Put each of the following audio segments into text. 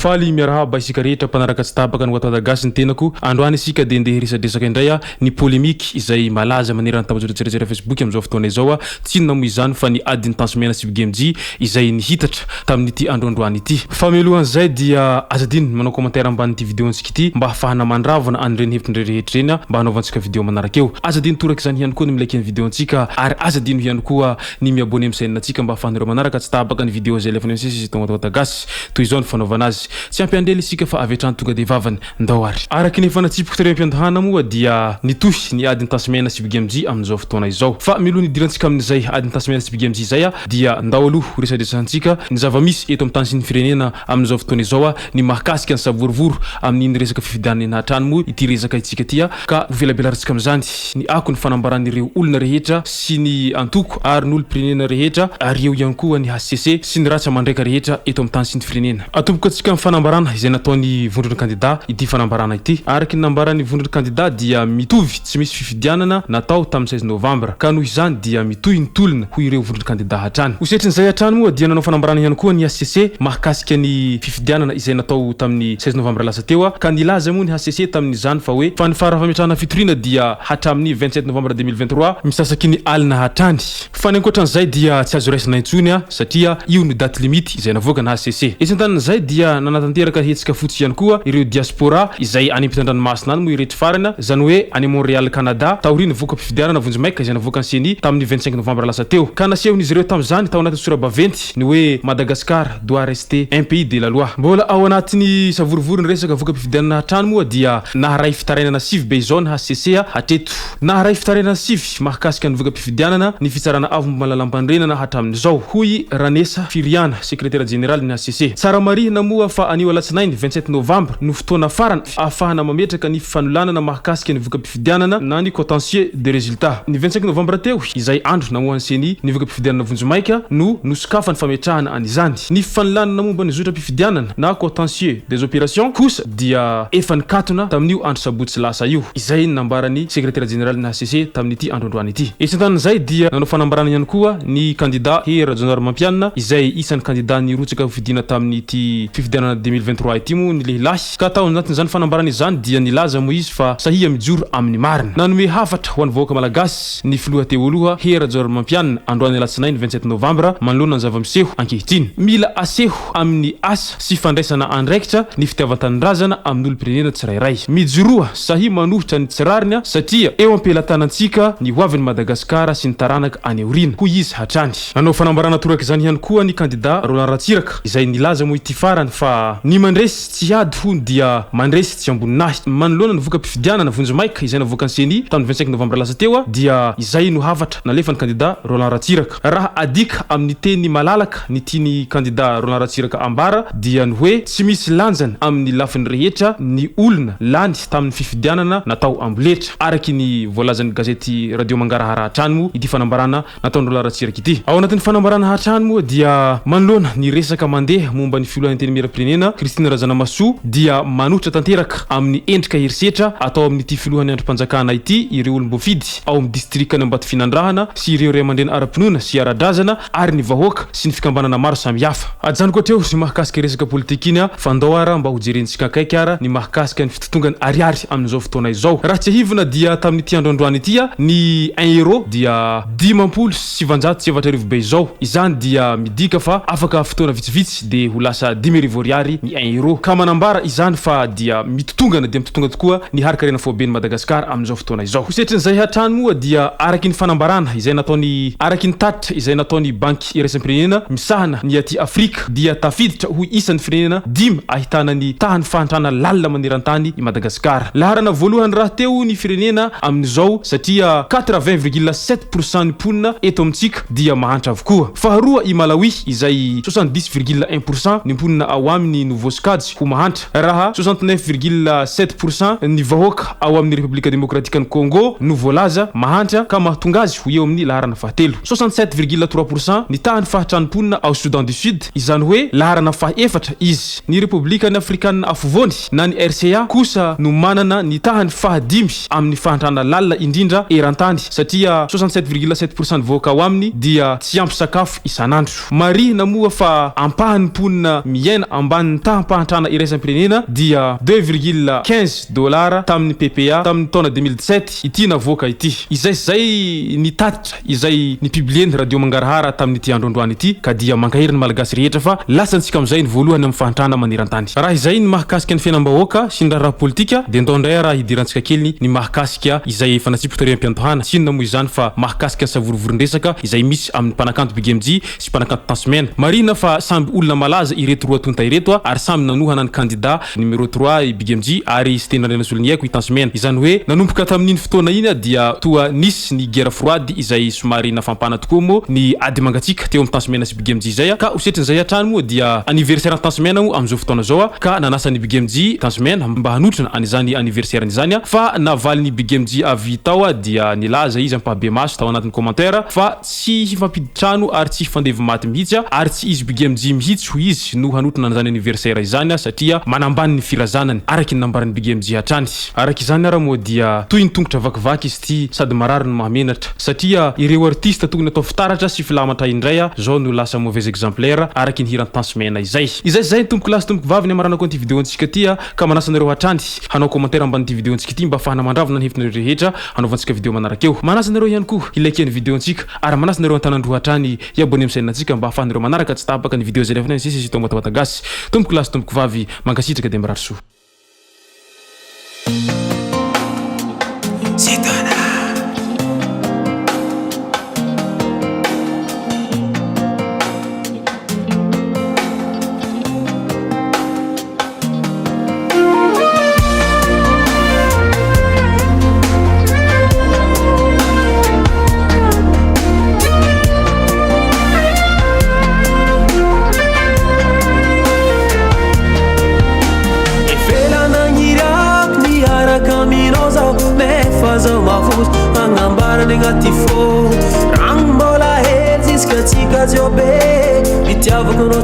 faly miarahaba isika rehetra mpanaraka tsy tapaka ny Nouveaute gasy ny tenako androany isika de ndeha resadresaka indray ny polémique izay malaza manerana tambazotra Facebook amizao fotoana izao tsy inona moa izany fa ny ADINY TENCE MENA GMG izay nihitatra tamin'ity androandroany ity. Fa mialohan'izay dia azadiny manao commentaire amban'ity vidéo-ntsika ity mba hafahana mandravana an'ireny hevitry rehetra reny mba hanaovantsika vidéo manaraka eo. Azadiny toraka izany ihany koa ny milaiky ny vidéo-ntsika ary azadiny ihany koa ny miabone amin'ny chaîne-ntsika mba hafahanareo manaraka tsy tapaka ny vidéo izay lefany misy Nouveaute gasy toy izao ny fanaovana azy. Tsy ampiandely isika fa avetrany tonga de vavany ndao ary. Araky ny fanatsipiko tere ampiandahana moa dia nitohy ny ADINY TENCE MENA GMG amin'izao fotoana izao. Fa miloha nidirantsika amin'izay ADINY TENCE MENA GMG izay dia ndao aloha resadresantsika ny zava-misy eto amin'ny tany sy ny firenena amin'izao fotoana izao ny mahakasika ny savorovoro amin'ny resaka fifidianana ny hatrany moa ity resaka itsika ity ka velabelarantsika amin'izany ny ako ny fanambaran'ireo olona rehetra sy ny antoko ary ny olo-pirenena rehetra ary eo ihany koa ny HCC sy ny ratsa mandraika rehetra eto amin'ny tany sy ny firenena. Atomboka antsika amin'ny fanambarana izay nataon'ny vondron'ny candidat ity fanambarana ity. Araky ny nambaran'ny vondron'ny candidat dia mitovy tsy misy fifidianana natao tamin'ny 16 novambra ka noho izany dia mitohy ny tolona ho ireo vondron'ny candidat hatrany. Hosetrin'izay hatrany moa dia nanao fanambarana ihany koa ny HCC mahakasika ny fifidianana izay natao tamin'ny 16 novambra lasa teo ka nilaza moa ny HCC tamin'izany fa hoe fa ny fara-fametrahana fitoriana dia hatramin'ny 27 novambra 2023 misasaky ny alina hatrany. Fa ny ankoatran'izay dia tsy azo raisina intsony satria io ny date limite izay navoaka ny HCC. Isantanin'izay dia nanatanteraka hetsika fotsy ihany koa ireo diaspora izay any ampitan-dranomasina any moa iretra farana zany hoe any Montréal Canada taoriny voaka fifidianana vonjimaika izay navoaka ny CENI tamin'ny 25 novambra lasa teo ka nasehon'izy ireo tamin'izany tao anaty sora-baventy ny hoe Madagascar doit rester un pays de la loi. Mbola ao anatin'ny savorovorony resaka voaka fifidianana hatrany moa dia naharay fitarainana sivy be izao ny HCC hatreto. Naharay fitarainana sivy mahakasika ny voaka fifidianana ny fitsarana avo malalam-pandrenana hatramin'izao hoy Ranesa Firiana secrétaire général ny HCC. Tsara marihina moa fa anio alatsinainy 27 novambra no fotoana farany ahafahana mametraka ny fanolanana mahakasika ny voaka fifidianana na ny contentieux de résultat. Ny 25 novambra teo izay andro namohan'ny CENI ny voaka fifidianana vonjimaika no nosokafa ny fametrahana an'izany. Ny fanolanana momba ny zotra fifidianana na contentieux des opérations kosa dia efa nikatona tamin'io andro sabotsy lasa io. Izay nambarany secrétaire général ny HCC tamin'ity androandroany ity. Isantanin'izay dia nanao fanambarana ihany koa ny candidat Hera Janar Mampianina izay isan'ny candidat nirotsaka fidina tamin'ity fifidianana 2023 ity moa ny lehilahy ka tao anatin'izany fanambarana izany dia nilaza moa izy fa sahia mijoro amin'ny marina. Nanome hafatra ho an'ny vahoaka malagasy ny filoha teo aloha Hera Janar Mampianina androany alatsinainy 27 novambra manoloana ny zava-miseho ankehitriny. Mila aseho amin'ny asa sy fandraisana andraikitra ny fitiavan-tanindrazana amin'ny olo-pirenena tsirairay. Mijoroa sahia manohitra ny tsirariny satria eo ampelantanantsika ny hoavin'ny Madagasikara sy ny taranaka any aorina hoy izy hatrany. Nanao fanambarana toraka izany ihany koa ny candidat Roland Ratsiraka izay nilaza moa ity farany fa ny mandresy tsy ady hony dia mandresy tsy amboninahy. Manoloana ny voaka fifidianana vonjimaika izay navoaka ny CENI tamin'ny 25 novambra lasa teo dia izay no havatra nalefa ny candidat Roland Ratsiraka. Raha adika amin'ny teny malalaka ny tiany candidat Roland Ratsiraka ambara dia ny hoe tsy misy lanjany amin'ny lafiny rehetra ny olona lany tamin'ny fifidianana natao amboletra araky ny voalazan'ny gazety radio mangarahara hatrany moa ity fanambarana nataon'ny Roland Ratsiraka ity. Ao anatin'ny fanambarana hatrany moa dia manoloana ny resaka mandeha momba ny filohan'ny teny miram-pirenena Christine Razanamaso dia manohitra tanteraka amin'ny endrika herisetra atao amin'ity filohan'ny androm-panjakana ity ireo olom-boafidy ao amin'ny district ny Ambatovfinandrahana sy ireo ray aman-dreny ara-pinoana sy ara-drazana ary ny vahoaka sy ny fikambanana maro samihafa. Ajany koa teo ny mahakasika resaka politika iny fandao ara mba ho jerentsika akaiky ara ny mahakasika ny fitotongany ariary amin'izao fotoana izao. Raha tsy hivina dia tamin'ity androandroany ity ny 1 euro dia 770 be izao. Izany dia midika fa afaka fotoana vitsivitsy de ho lasa 10,000 ariary ny 1 euro. Ka manambara izany fa dia mitotongana dia mitotonga tokoa ny harika foben'ny Madagasikara amin'izao fotoana izao. Hosetrin'izay hatrany moa dia araky ny fanambarana izay nataony araky ny tatitra izay nataony banky iraisam firenena misahana ny aty Afrika dia tafiditra ho isan'ny firenena 5 ahitana ny tahany fahantrana lalina maneran-tany i Madagasikara. Laharana voalohany raha teo ny firenena amin'izao satria 80,7% ny ponina eto amintsika dia mahantra avokoa. Faharoa i Malawi izay 70,1% ny ponina ao amin'ny Nouveaute gasy ho mahantra. Raha 69,7% ny vahoaka ao amin'ny Republika Demokratika ny Congo no voalaza mahantra ka mahatonga azy ho eo amin'ny laharana fahatelo. 67,3% ny tahany fahatranonponina ao Soudan du Sud izany hoe laharana fahaefatra izy. Ny Republika ny Afrikanina afovoany na ny RCA kosa no manana ny tahany fahadimy amin'ny fahantrana lalina indrindra eran-tany satria 67,7% ny vahoaka ao aminy dia tsy ampy sakafo isanandro. Marihina moa fa ampahany ponina miaina ambany tahampahantrana iraisam-pirenena dia 2,15 dollars tamin'ny PPA tamin'ny taona 2017 ity navoaka ity. Izay nitatitra izay nipublieny radio mangarahara tamin'ny ity androandroany ity ka dia mankahery ny malagasy rehetra fa lasantsika am'izay ny voalohany amin'ny fahantrana manerantany. Raha izay ny mahakasika ny fiainam-bahoaka sy ny raha politika de ndondray raha hidirantsika kely ny mahakasika izay fanatsipotariam-piantohana sy na moa izany fa mahakasika ny savorovorondresaka izay misy amin'ny mpanakanto BGMJ sy mpanakanto TENCE MENA. Marina fa samby olona malaza ireto roa tonta ireto ary samy nanohana ny candidat numéro 3 i BGMJ ary sy tena rena solony haiko i TENCE MENA. Izany hoe nanomboka tamin'iny fotoana iny dia toa nisy ny guerre froide izay somary nafampana tokoa mo ny ady mangatsika teo amin'ny TENCE MENA sy BGMJ zay ka osetrin'izay hatrany moa dia anniversaire ny TENCE MENA am'izao fotoana zao ka nanasa ny BGMJ TENCE MENA mba hanotrana an'izany anniversaire n'izany fa navaly ny BGMJ avy tao dia nilaza izy ampabe maso tao anatin'ny commentaire fa tsy hifampiditrano ary tsy hifandevy maty mihitsy ary tsy izy BGMJ mihitsy ho izy no hanotrana an'izany anniversaire izany satria manambany ny firazanany araky ny nambarany BGMJ hatrany. Araky izany ara moa dia toy ny tongotra vakivaky izy ty sady marary no mahamenatra satria ireo artiste tokony atao fitaratra sy filamatra indray zao no lasa mauvais exemplaire araky ny hiran'ny TENCE MENA izay tomboko lasy tomboko vavy ny amarana koa ty vidéontsika ty ka manasanareo hatrany hanao commentaire ambany ty vidéontsika ty mba afahana mandravona ny hevitrareo rehetra hanaovantsika vidéo manarakeo. Manasanareo ihany koa ilaiken'ny vidéontsika ary manasanareo antanandro hatrany i abonneo amin'sainantsika mba afahanareo manaraka tsy tapaka ny vidéo zay lefana sisy to Nouveaute gasy tomboko lasy tomboko vavy mankasitraka de mirary soa.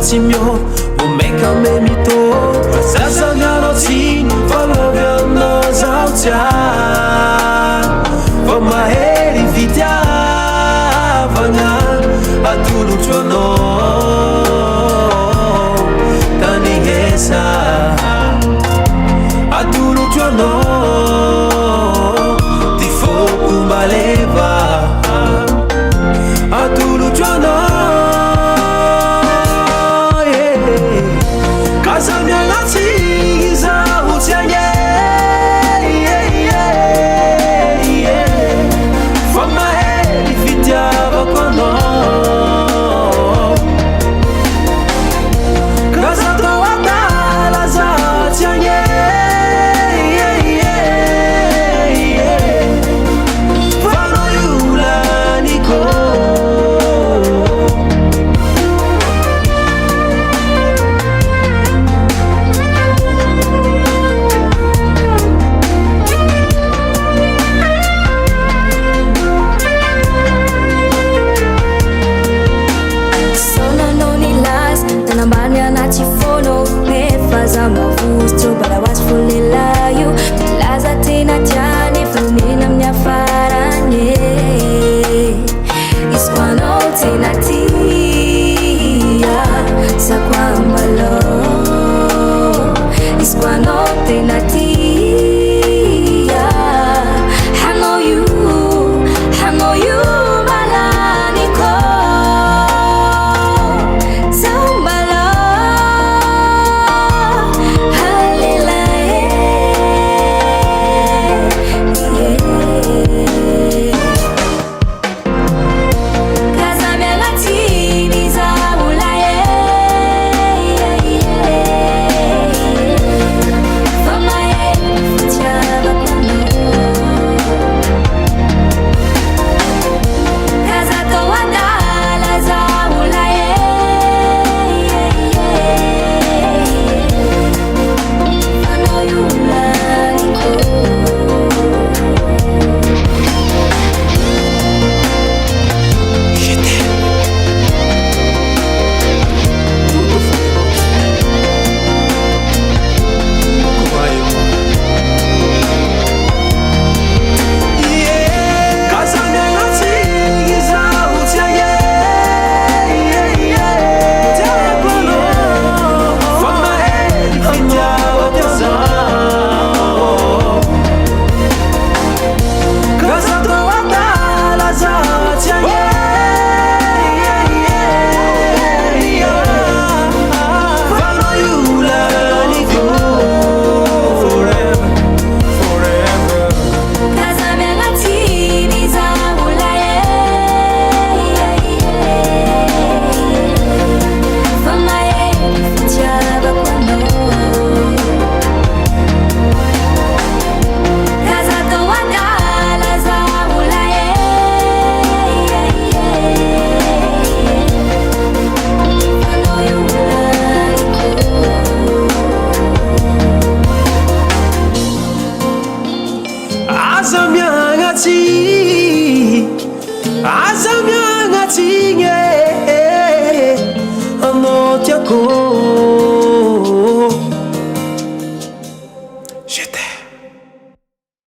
Simio, o meka me mito, sasa ngano tin, follow no zautia, for my head if it vanga, atulu chono, tanigesa, atulu chono, tifo kumbaleva, atulu chono. Samia latiza utianye from my head if it yabakono kaza tawata la zatianye fano yula niko but I was fully like you. Laza tena tiani flumina mnya faranye. Iskwano tena tia sa kwambalo. Iskwano tena tia. Hano you malaniko. Zambalo. Je t'aime.